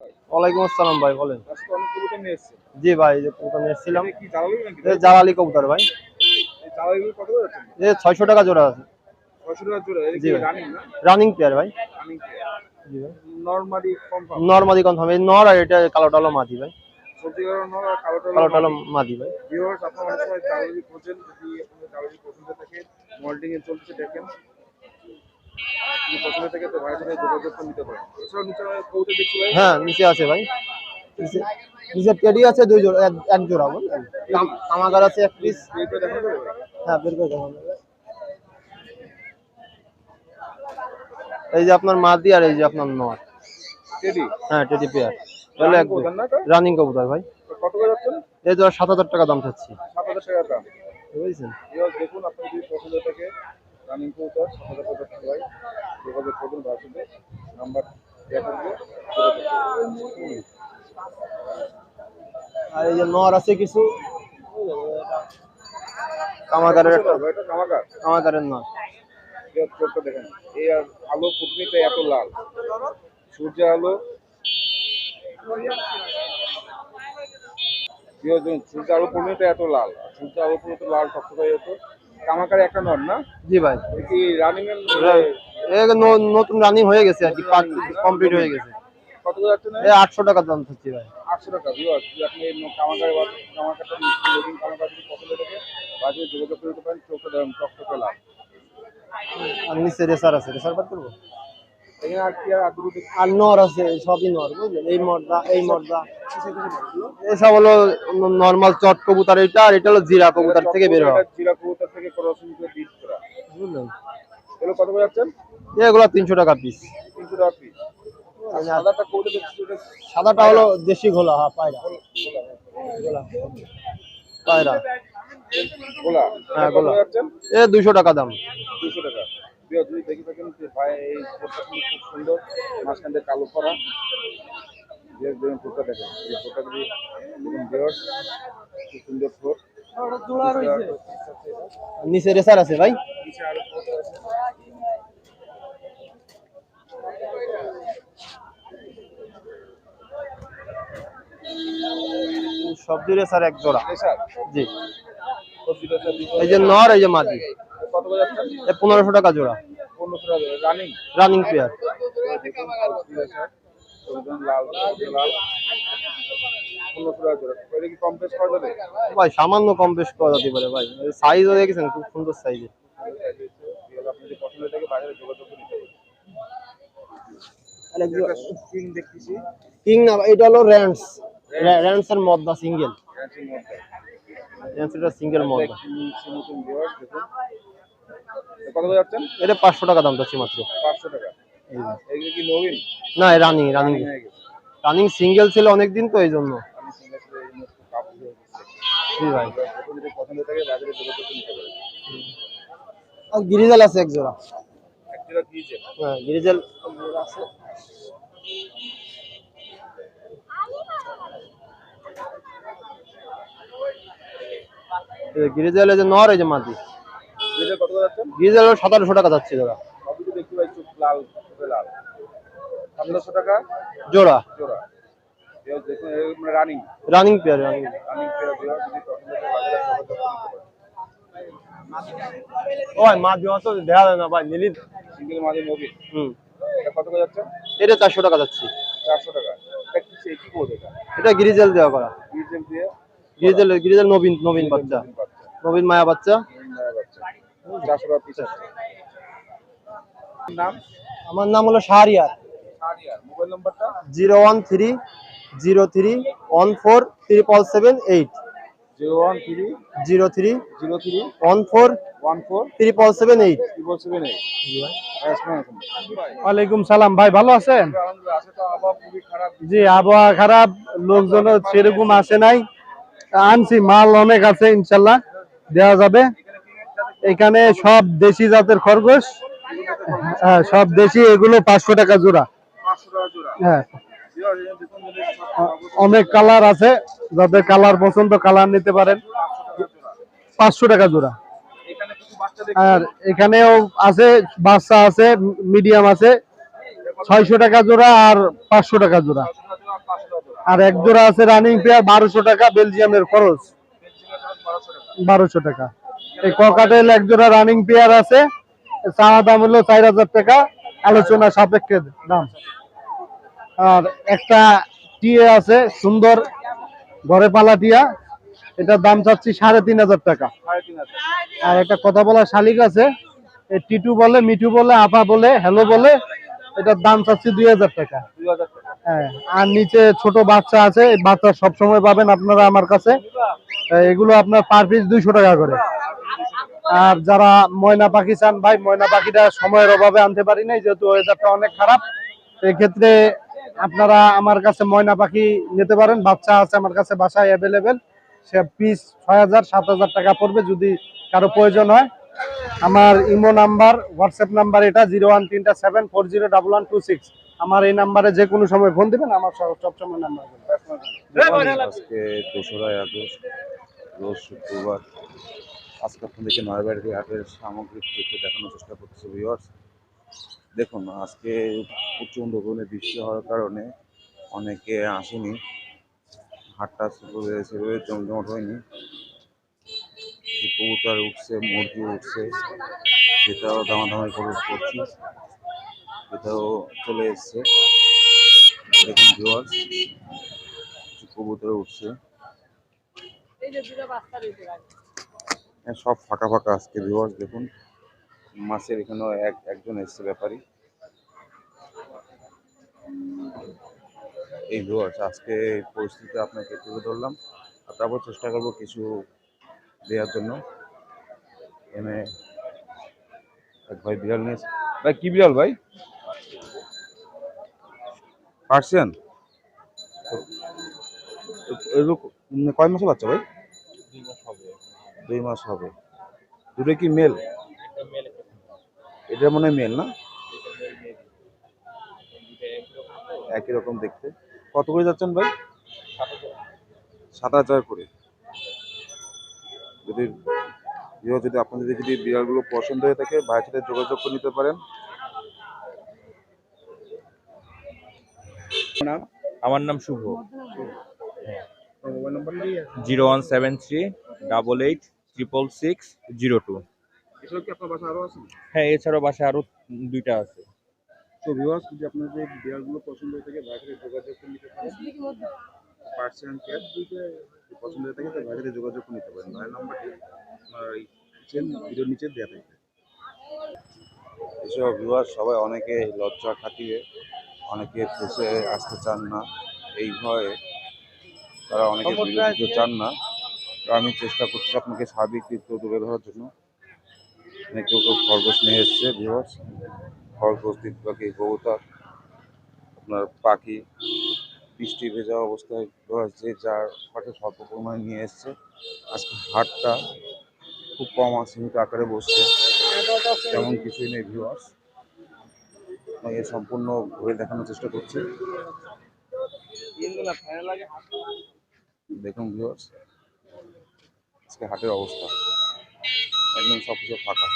ওয়ালাইকুম আসসালাম ভাই, বলেন। আজকে অনেক কবুতর নিয়ে এসেছেন। জি ভাই, এই যে কবুতর নিয়ে এসেছিলাম। এটা কি জালালি নাকি? জালালি কবুতর ভাই। এই জালালিগুলো কত করে যাচ্ছেন? 600 টাকা জোড়া আছে। 600 টাকা জোড়া। এটা জি কি ভাই, রানিং না? রানিং পেয়ার ভাই। Running pair. জি ভাই, নরমালি কনফার্ম। নরমাদি কনফার্ম। এই নর আর এটা কালো টালো মাদি ভাই। সত্যিকারের নর আর কালো টালো কালো টালো মাদি। মাদি ভাই। ভিউয়ার্স, আপনারা অনেক সময় জালালি খোঁজেন, যদি আপনাদের জালালি পছন্দ থাকে, মল্টিং এ চলছে দেখেন। যদি পছন্দ থাকে তো ভাইয়ের সাথে যোগাযোগ করে নিতে পারেন। এছাড়াও নিচে কবুতর দেখছি ভাই। হ্যাঁ, নিচে আছে ভাই। নিচে নিচে টেডি আছে দুই জোড়া, এক জোড়া বুঝলেন। কামাগার আছে এক পিস। বের করে দেখানো যাবে ভাই? হ্যাঁ, বের করে দেখানো যাবে। এই যে আপনার মাদি আর এই যে আপনার নর। টেডি। হ্যাঁ, টেডি পেয়ার। তাহলে রানিং এক কবুতর না এটা? রানিং কবুতর ভাই। কত করে যাচ্ছেন? এই জোড়া 7000 টাকা দাম চাচ্ছি। 7000 টাকা দাম। বুঝছেন? ভিউয়ার্স দেখুন, আপনার যদি পছন্দ থাকে রানিং কবুতর 7000 টাকা ভাই, যোগাযোগ করবেন ভাইয়ের সাথে। নাম্বার দেওয়া থাকবে, যোগাযোগ করবেন। আর এই যে নর আছে কিছু। কামাগারের একটা এটা কামাকার। কামাগারের নর। চোখটা দেখেন, এই আর আলো ফুটনিটা এত লাল, সূর্যের আলো। সূর্য আলো ফুটনিটা এত লাল, সূর্য আলো ফুটনিতে লাল টকটকে হতো। কামাকার একটা নর না? জি ভাই, কি রানিং এর? নতুন রানিং হয়ে গেছে আর কি, কমপ্লিট হয়ে গেছে। কত করে যাচ্ছে না? 800 টাকা দাম চাচ্ছি ভাই। 800 টাকা। ভিউয়ার্স, যদি আপনি কামাকারটা নতুন কামাকার যদি পছন্দ থাকে, বাজারে যোগাযোগ করতে পারেন। চোখটা দেখেন টকটকে লাল। আর নিচে রেসার আছে, রেসার বাদ করবো। এখানে আর কি আর আগ্রহ দেখছি? আর নর আছে, সবই নর বুঝলেন। এই মর্দা, এই মর্দা, এসব হলো নর্মাল চট কবুতর। এটা আর এটা হলো জিরা কবুতর থেকে বের হয় জিরা কবুতর থেকে ক্রসিং করে বিট করা, বুঝলেন। এগুলো কত করে যাচ্ছেন? এগুলো 300 টাকা পিস। 300 টাকা পিস। আর সাদাটা কবুতর দেখছি, ওটা সাদাটা হলো দেশি ঘোলা। হ্যাঁ, পায়রা গোলা, পায়রা। গোলা। হ্যাঁ, কত গোলা। করে যাচ্ছেন? 200 টাকা দাম। 200 টাকা। যদি দেখে থাকেন যে ভাই, এই ফোরটা খুব সুন্দর, মাঝখান দিয়ে কালো করা। দেখুন ফোরটা দেখেন, এই ফোরটা যদি দেখুন ভিউয়ার্স, খুব সুন্দর ফোর। নিচে রেসার আছে ভাই। নিচে আরো কবুতর আছে। সবজি রেসার এক জোড়া। স্যার, জি। সবজি রেসার এই যে নর, এই যে মাদি। কত করে যাচ্ছেন? 1500 টাকা জোড়া। 1500 টাকা রানিং। Running pair. দেখুন সবজি রেসার, একদম লাল লাল। 1500 টাকা জোড়া। এটা কি কম বেশ করা যাবে? ভাই সামান্য কম বেশ করা যেতে পারে ভাই। সাইজও দেখেছেন, খুব সুন্দর সাইজের। আপনি যদি পছন্দ থাকে বাজারে যোগাযোগ করে নিতে পারেন। আরেক একটা কিং দেখতেছি। কিং না, এটা হলো র্যান্স। র্যান্সের মদ্দা সিঙ্গেল। ফ্যান্সির মধ্যে। র্যান্সের সিঙ্গেল মদ্দা। নতুন ভিউয়ার্স দেখুন। কত করে যাচ্ছেন? এটা 500 টাকা দাম চাচ্ছি মাত্র। 500 টাকা। এগুলো কি নবীন? না, রানিং রানিং হয়ে গেছে। রানিং সিঙ্গেল ছিল অনেকদিন, তো এই জন্য। আমি সিঙ্গেল ছিল, এই জন্য একটু কাপড় হয়ে গেছে। জি ভাই। দেখুন, যদি পছন্দ থাকে বাজারে যোগাযোগ করে নিতে পারেন। আর গিরিজাল আছে এক জোড়া। এক জোড়া দিয়েছে। হ্যাঁ, গিরিজাল আছে। গিরিজাল এই যে নর, এই যে মাদি। এটা কত করে যাচ্ছেন? গিরিজাল 1700 টাকা যাচ্ছে জোড়া। সবই তো দেখতে পাই চোখ লাল, চোখে লাল। 1700 টাকা জোড়া। জোড়া। দেখুন মানে running. Running pair, running. Running pair জোড়া, যদি পছন্দ থাকে বাজারে যোগাযোগ করে নিতে পারেন। ওই মাদি অত দেখা যায় না ভাই, নীলি। সিঙ্গেল মাঝে নবীন। হুম। এটা কত করে যাচ্ছে? এটা 400 টাকা যাচ্ছে। 400 টাকা। এটা কি কি কোড এটা? এটা গিরিজাল দেওয়া করা। ডিজেল দিয়ে গিরিজাল নবীন, নবীন বাচ্চা। নবীন বাচ্চা। নবীন মায়া বাচ্চা। নবীন মায়া বাচ্চা। 400 টাকা পিস আছে। নাম? আমার নাম হলো শাহরিয়ার। শাহরিয়ার। মোবাইল নাম্বারটা? 01303147778। 01303147778। 013147778। ওয়ালাইকুম সালাম ভাই, ভালো আছেন? জি, আবহাওয়া খারাপ, লোকজন সেরকম আসে নাই। আনছি মাল অনেক আছে, ইনশাল্লাহ দেওয়া যাবে। এখানে সব দেশি জাতের খরগোশ। হ্যাঁ, সব দেশি। এগুলো 500 টাকা জোড়া। 500 টাকা জোড়া। হ্যাঁ, অনেক কালার আছে, যাদের কালার পছন্দ কালার নিতে পারেন। 500 টাকা জোড়া। আর এখানেও আছে বাচ্চা আছে, মিডিয়াম আছে। 600 টাকা জোড়া আর 500 টাকা জোড়া। আর এক জোড়া আছে রানিং পেয়ার 1200 টাকা, বেলজিয়ামের খরচ 1200 টাকা। এই ককাটেল এক জোড়া রানিং পেয়ার আছে, চাওয়া দাম হলো 4000 টাকা, আলোচনা সাপেক্ষে দাম। আর একটা টিয়া আছে সুন্দর ঘরে পালা টিয়া, এটার দাম চাচ্ছি 3500 টাকা। 3500। আর একটা কথা বলা শালিক আছে, এই টিটু বলে, মিঠু বলে, আপা বলে, হ্যালো বলে, এটার দাম চাচ্ছি 2000 টাকা। 2000 টাকা। হ্যাঁ, আর নিচে ছোট বাচ্চা আছে, এই বাচ্চা সবসময় পাবেন আপনারা আমার কাছে। এগুলো আপনার পার পিস 200 টাকা করে। আর যারা ময়না পাখি চান ভাই, ময়না পাখিটা সময়ের অভাবে আনতে পারি নাই, যেহেতু ওয়েদারটা অনেক খারাপ। এক্ষেত্রে আপনারা আমার কাছে ময়না পাখি নিতে পারেন, বাচ্চা আছে আমার কাছে বাসায় অ্যাভেলেবেল। সে পিস 6000 7000 টাকা পড়বে যদি কারো প্রয়োজন হয়। আমার ইমো নাম্বার, হোয়াটসঅ্যাপ নাম্বার এটা 01374011126। আমার এই নাম্বারে যে কোনো সময় ফোন দিবেন, আমার সবসময় নাম্বার। আজকে 2রা আগস্ট, রোজ শুক্রবার। আজকে আপনাদেরকে নয়াবাড়ি হাটের সামগ্রিক চিত্র দেখানোর চেষ্টা করতেছি ভিউয়ার্স। দেখুন, আজকে প্রচণ্ড পরিমাণে বৃষ্টি হওয়ার কারণে অনেকে আসেনি, হাটটা সেভাবে জমজমাট হয়নি। কবুতর উঠছে, মুরগি উঠছে, সেটাও দামাদামি করছি, এটাও চলে এসছে। দেখুন ভিউয়ার্স, কবুতর উঠছে, সব ফাঁকা ফাঁকা আজকে ভিউয়ার্স। দেখুন, মাছের এখানেও একজন এসছে ব্যাপারী। এই ভিউয়ার্স, আজকে পরিস্থিতি আপনাকে তুলে ধরলাম, আর তারপর চেষ্টা করবো কিছু দেওয়ার জন্য। এখানে এক ভাই বিড়াল নিয়েছে। ভাই কি বিড়াল ভাই? পার্সিয়ান? কয় মাসে বাচ্চা ভাই? 2 মাস হবে। দুটো কি মেল? এটা মনে হয় মেল না? একই রকম দেখতে। কত করে যাচ্ছেন ভাই? 7000 করে। যদি আপনাদের যদি বিড়ালগুলো পছন্দ হয়ে থাকে, ভাইয়ের সাথে যোগাযোগ করে নিতে পারেন। নাম? আমার নাম শুভ। মোবাইল নাম্বার দিয়ে 01738866602। এছাড়াও কি আপনার বাসায় আরো আছে? হ্যাঁ, এছাড়াও বাসায় আরো 2টা আছে। তো ভিউয়ার্স, যদি আপনাদের বিড়ালগুলো পছন্দ হয়ে থাকে, ভাইয়ের সাথে যোগাযোগ করে নিতে পারেন। পার্সিয়ান ক্যাট দুইটা পছন্দ হয়ে থাকে, তো ভাইয়ের সাথে যোগাযোগ করে নিতে পারেন। ভাইয়ের নাম্বারটি আপনার এই ভিডিওর নিচে দেওয়া থাকবে। এসব ভিউয়ার্স সবাই অনেকে লজ্জা খাটিয়ে অনেকে ফেসে আসতে চান না, এই ভয়ে তারা অনেকে ভিডিও দিতে চান না। তো আমি চেষ্টা করছি আপনাকে স্বাভাবিক চিত্র তুলে ধরার জন্য। কেউ কেউ খরগোশ নিয়ে এসছে ভিউয়ার্স, খরগোশ, তিত পাখি, কবুতর, আপনার পাখি বৃষ্টি ভেজা অবস্থায় যে যার হাটে স্বল্প পরিমাণে নিয়ে এসছে। আজকে হাটটা খুব কম সীমিত আকারে বসছে, তেমন কিছুই নেই ভিউয়ার্স। এ সম্পূর্ণ ঘুরে দেখানোর চেষ্টা করছি। দেখুন ভিউয়ার্স, আজকে হাটের অবস্থা একদম সবকিছু ফাঁকা।